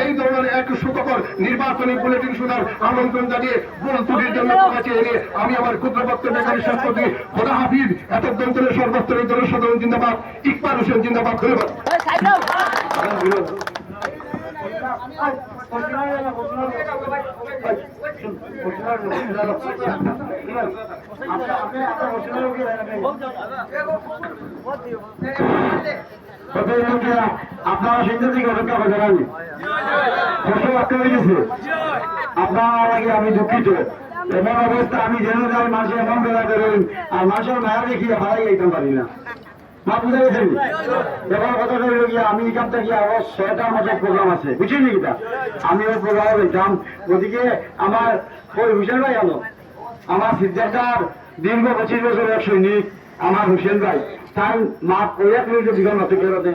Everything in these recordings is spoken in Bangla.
এই ধরনের এক সুখকর নির্বাচনী বুলেটিন শোনার আমন্ত্রণ জানিয়ে ভুল ত্রুটির জন্য কাছে এনে আমি আমার ক্ষুদ্র বক্তব্য এখানে শেষ করছি। খোদা হাফিজ। এতদন্তরের সর্বস্তরের জনসাধারণ জিন্দাবাদ। ইকবাল হোসেন জিন্দাবাদ। ধন্যবাদ। আপনারা সিন্ধু থেকে অপেক্ষা করতে পারেন আপনার আগে আমি দুঃখিত। এমন অবস্থা আমি জেনে যাই মাসে এমন বেলা বেরোই আর মাসের মায়া দেখিয়ে হারাই যেতে পারি না। মা বুঝে গেছেন এবার কথা হইল গিয়ে আমি এখান থেকে আবার 6টার মতো প্রোগ্রাম আছে বুঝছেন নাকি তা আমি ওই প্রোগ্রামে যেতাম। ওদিকে আমার ওই হুসেন ভাই আলো আমার সিদ্ধার্থার দীর্ঘ 25 বছর এক সৈনিক আমার হুসেন ভাই তার মা কইয়া কইল জীবন মতো কেরাতে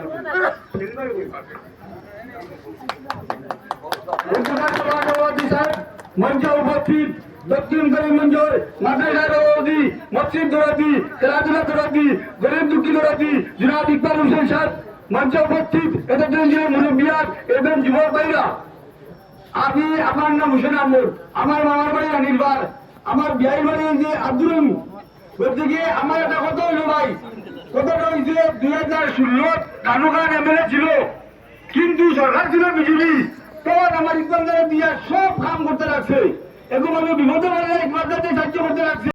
মঞ্চ উপস্থিত দক্ষিণ গরিব মঞ্জুর মাদ্রাসা দৌড়াতি মসজিদ দৌড়াতি খেলাধুলা দৌড়াতি গরিব দুঃখী দৌড়াতি জনাব ইকবাল হোসেন সাহেব মঞ্চ উপস্থিত এদের মুরব্বিয়াত এবং যুবক ভাইরা। আমি আমার নাম হোসেন আহমদ, আমার মামার বাড়ি রানীরবার, আমার বিয়াই বাড়ি যে আব্দুল রহিম। বলতে গিয়ে আমার একটা কথা হইল ভাই, কথাটা হয়েছে 2016 কানুখান এমএলএ ছিল কিন্তু সরকার ছিল বিজেপি। তখন আমার ইকবাল দ্বারা দিয়া সব কাম করতে লাগছে, এখন আমি বিপদে পারে ইকবাল সাহায্য করতে লাগছে।